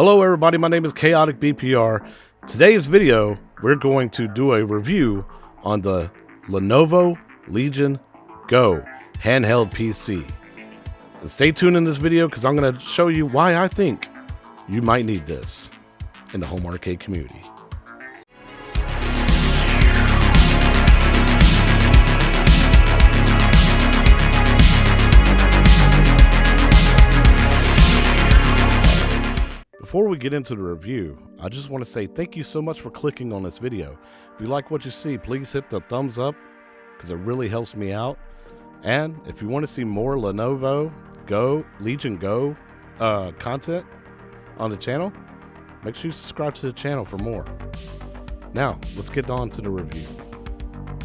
Hello everybody, my name is Chaotic BPR. Today's video, we're going to do a review on the Lenovo Legion Go handheld PC. And stay tuned in this video because I'm going to show you why I think you might need this in the home arcade community. Before we get into the review, I just want to say thank you so much for clicking on this video. If you like what you see, please hit the thumbs up because it really helps me out. And if you want to see more Lenovo Legion Go content on the channel, make sure you subscribe to the channel for more. Now, let's get on to the review.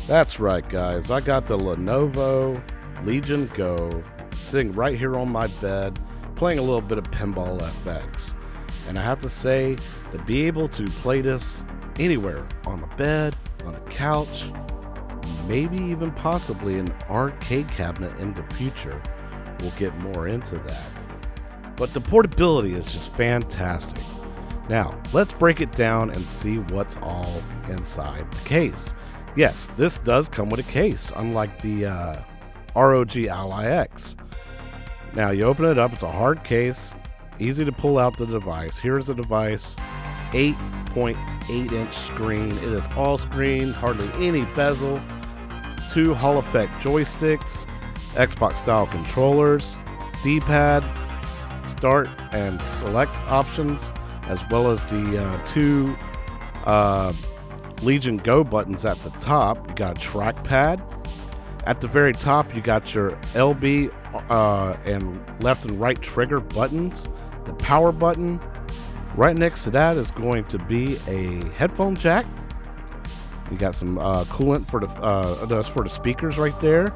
That's right, guys. I got the Lenovo Legion Go sitting right here on my bed, playing a little bit of Pinball FX. And I have to say, to be able to play this anywhere, on the bed, on the couch, maybe even possibly an arcade cabinet in the future, we'll get more into that. But the portability is just fantastic. Now, let's break it down and see what's all inside the case. Yes, this does come with a case, unlike the ROG Ally X. Now, you open it up, it's a hard case. Easy to pull out the device. Here's the device, 8.8-inch screen. It is all screen, hardly any bezel. 2 Hall Effect joysticks, Xbox style controllers, D-pad, start and select options, as well as the 2 Legion Go buttons at the top. You got a trackpad. At the very top, you got your LB and left and right trigger buttons. The power button. Right next to that is going to be a headphone jack. You got some coolant for the speakers right there,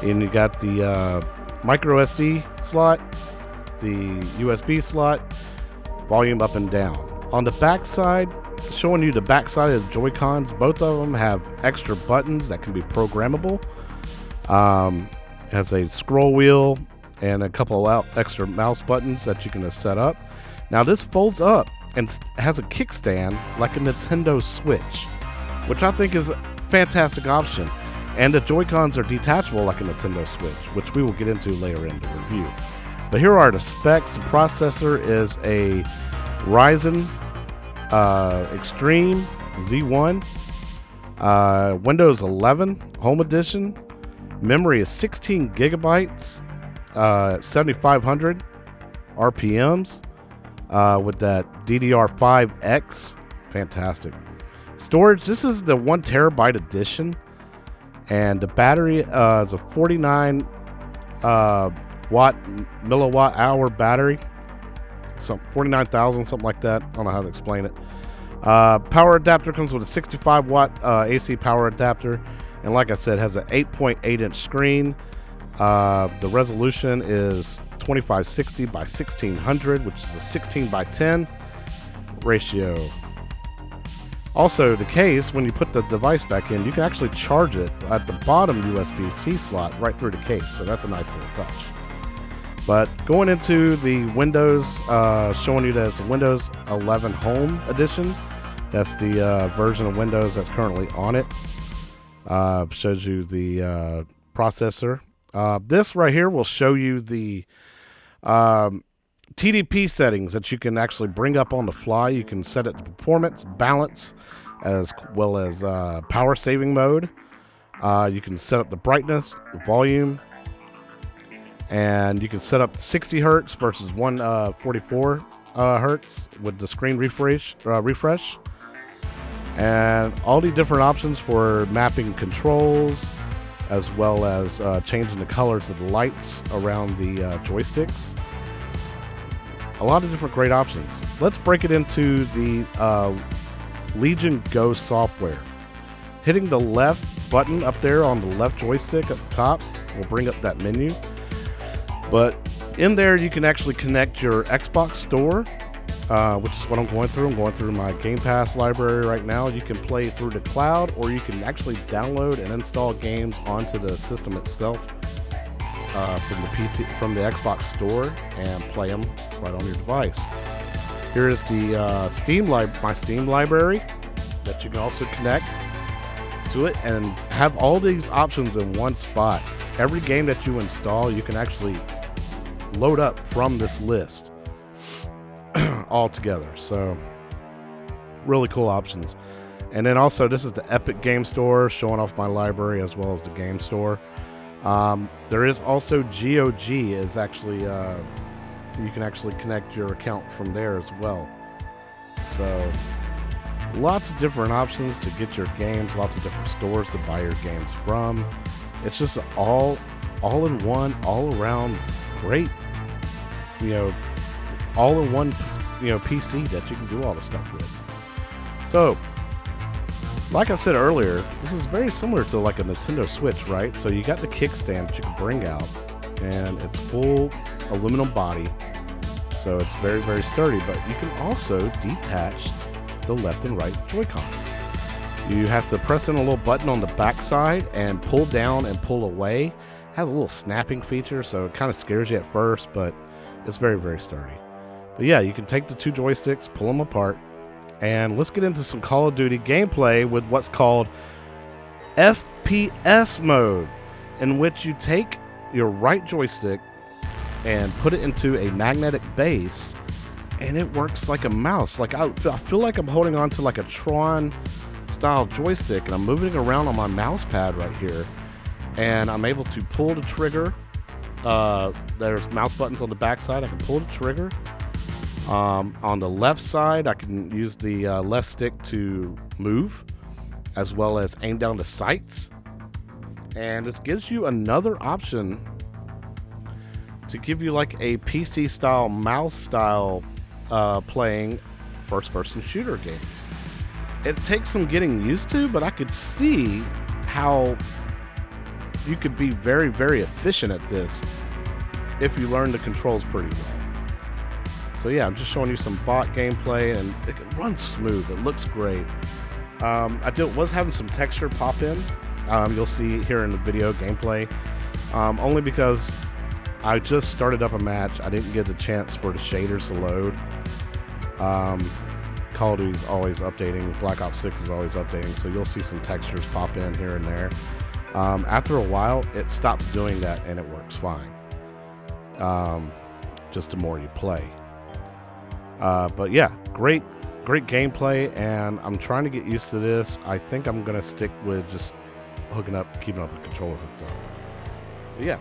and you got the micro SD slot, the USB slot, volume up and down. On the back side, showing you the back side of the Joy-Cons, both of them have extra buttons that can be programmable. Has a scroll wheel and a couple of extra mouse buttons that you can set up. Now this folds up and has a kickstand like a Nintendo Switch, which I think is a fantastic option. And the Joy-Cons are detachable like a Nintendo Switch, which we will get into later in the review. But here are the specs. The processor is a Ryzen Extreme Z1, Windows 11 Home Edition. Memory is 16 gigabytes, 7,500 RPMs with that DDR5X. Fantastic. Storage, this is the 1 terabyte edition, and the battery is a 49 milliwatt hour battery, 49,000, something like that. I don't know how to explain it. Power adapter comes with a 65 watt AC power adapter. And like I said, has an 8.8-inch screen. The resolution is 2560 by 1600, which is a 16 by 10 ratio. Also, the case, when you put the device back in, you can actually charge it at the bottom USB-C slot right through the case. So that's a nice little touch. But going into the Windows, showing you that it's a Windows 11 Home Edition. That's the version of Windows that's currently on it. Shows you the processor. This right here will show you the TDP settings that you can actually bring up on the fly. You can set it to performance, balance, as well as power saving mode. You can set up the brightness, volume, and you can set up 60 hertz versus 144 hertz with the screen refresh. And all the different options for mapping controls, as well as changing the colors of the lights around the joysticks. A lot of different great options. Let's break it into the Legion Go software. Hitting the left button up there on the left joystick at the top will bring up that menu. But in there you can actually connect your Xbox store, which is what I'm going through. I'm going through my Game Pass library right now. You can play through the cloud, or you can actually download and install games onto the system itself from the Xbox store and play them right on your device. Here is the my Steam library that you can also connect to it and have all these options in one spot. Every game that you install, you can actually load up from this list all together. So really cool options. And then also, this is the Epic Game Store, showing off my library as well as the game store. There is also GOG is actually you can actually connect your account from there as well. So lots of different options to get your games, lots of different stores to buy your games from. It's just all in one, all around great, all in one, PC that you can do all the stuff with. So, like I said earlier, this is very similar to like a Nintendo Switch, right? So you got the kickstand that you can bring out, and it's full aluminum body, so it's very, very sturdy. But you can also detach the left and right Joy-Cons. You have to press in a little button on the back side and pull down and pull away. It has a little snapping feature, so it kind of scares you at first, but it's very, very sturdy. But yeah, you can take the two joysticks, pull them apart, and let's get into some Call of Duty gameplay with what's called FPS mode, in which you take your right joystick and put it into a magnetic base, and it works like a mouse. Like I feel like I'm holding on to like a Tron style joystick, and I'm moving it around on my mouse pad right here, and I'm able to pull the trigger. There's mouse buttons on the back side. I can pull the trigger. On the left side, I can use the left stick to move, as well as aim down the sights. And this gives you another option to give you like a PC style, mouse style playing first-person shooter games. It takes some getting used to, but I could see how you could be very, very efficient at this if you learn the controls pretty well. So yeah, I'm just showing you some bot gameplay, and it runs smooth. It looks great. I was having some texture pop in. You'll see here in the video gameplay, only because I just started up a match. I didn't get the chance for the shaders to load. Call of Duty's always updating. Black Ops 6 is always updating, so you'll see some textures pop in here and there. After a while, it stops doing that, and it works fine. Just the more you play. But yeah, great gameplay, and I'm trying to get used to this. I think I'm gonna stick with just keeping up the controller hooked up. But yeah,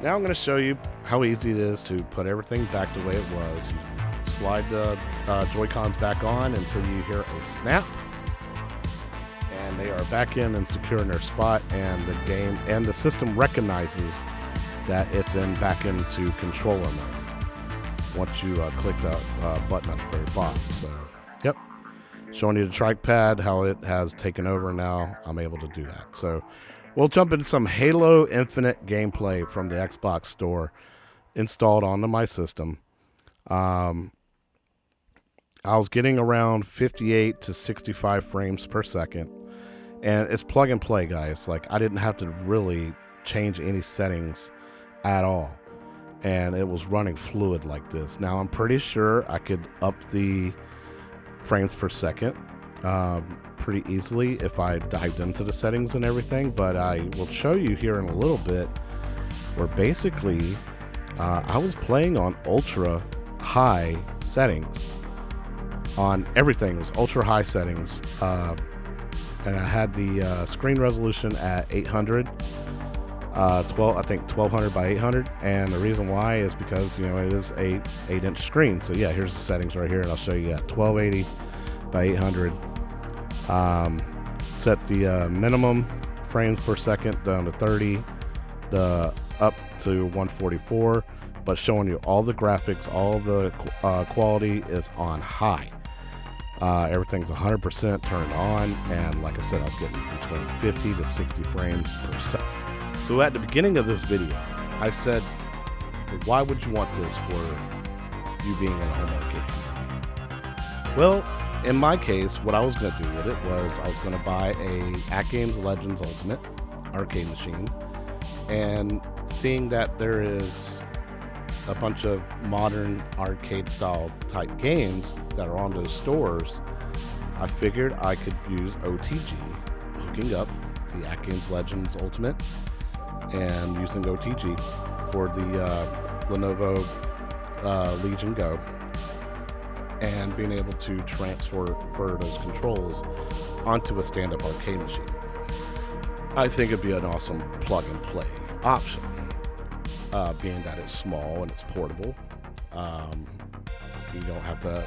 now I'm gonna show you how easy it is to put everything back the way it was. You slide the Joy-Cons back on until you hear a snap, and they are back in and secure in their spot, and the game and the system recognizes that it's back into controller mode once you click that button at the very bottom. So, yep, showing you the trackpad, how it has taken over now. I'm able to do that. So, we'll jump into some Halo Infinite gameplay from the Xbox Store installed onto my system. I was getting around 58 to 65 frames per second, and it's plug and play, guys. Like, I didn't have to really change any settings at all, and it was running fluid like this. Now, I'm pretty sure I could up the frames per second pretty easily if I dived into the settings and everything, but I will show you here in a little bit where basically I was playing on ultra high settings. On everything, it was ultra high settings, and I had the screen resolution at 800, I think 1200 by 800, and the reason why is because it is a 8-inch screen. So yeah, here's the settings right here, and I'll show you at 1280 by 800. Set the minimum frames per second down to 30, the up to 144, but showing you all the graphics, all the quality is on high. Everything's 100% turned on, and like I said, I was getting between 50 to 60 frames per second. So at the beginning of this video, I said, why would you want this for you being in a home arcade? Well, in my case, what I was going to do with it was I was going to buy a AtGames Legends Ultimate arcade machine, and seeing that there is a bunch of modern arcade style type games that are on those stores, I figured I could use OTG, hooking up the AtGames Legends Ultimate and using OTG for the Lenovo Legion Go, and being able to transfer those controls onto a stand-up arcade machine. I think it'd be an awesome plug-and-play option, being that it's small and it's portable. You don't have to,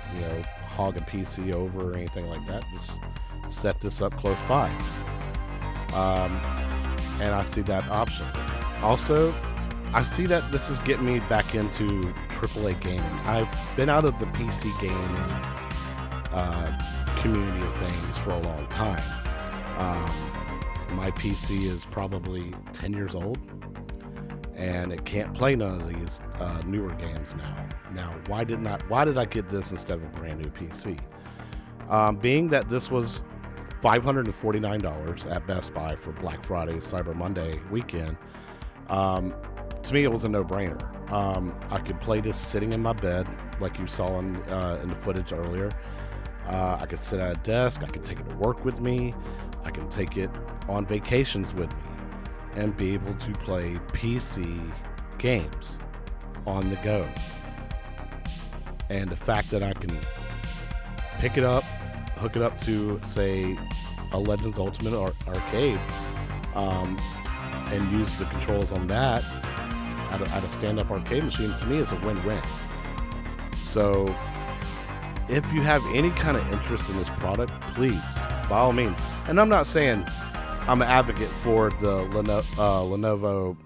hog a PC over or anything like that. Just set this up close by. And I see that option. Also, I see that this is getting me back into AAA gaming. I've been out of the PC gaming community of things for a long time. My PC is probably 10 years old, and it can't play none of these newer games now. Now, why did I get this instead of a brand new PC? Being that this was $549 at Best Buy for Black Friday, Cyber Monday weekend, to me it was a no-brainer. I could play this sitting in my bed, like you saw in the footage earlier. I could sit at a desk, I could take it to work with me, I can take it on vacations with me, and be able to play PC games on the go. And the fact that I can pick it up, hook it up to, say, a Legends Ultimate arcade, and use the controls on that at a stand-up arcade machine, to me is a win-win. So if you have any kind of interest in this product, please, by all means. And I'm not saying I'm an advocate for the Lenovo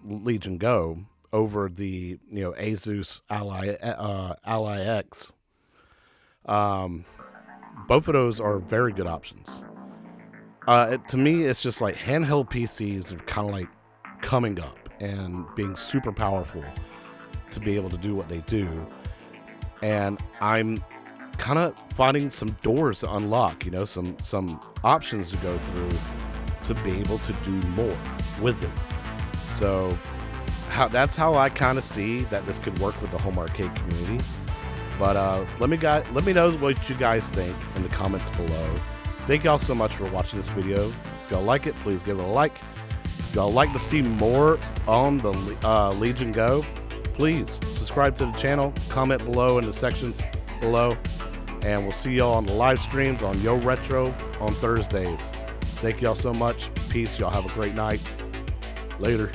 Legion Go over the Asus Ally X. Both of those are very good options. To me, it's just like handheld PCs are kind of like coming up and being super powerful to be able to do what they do. And I'm kind of finding some doors to unlock, some options to go through to be able to do more with it. So that's how I kind of see that this could work with the home arcade community. But let me know what you guys think in the comments below. Thank y'all so much for watching this video. If y'all like it, please give it a like. If y'all like to see more on the Legion Go, please subscribe to the channel, comment below in the sections below, and we'll see y'all on the live streams on Yo Retro on Thursdays. Thank y'all so much. Peace. Y'all have a great night. Later.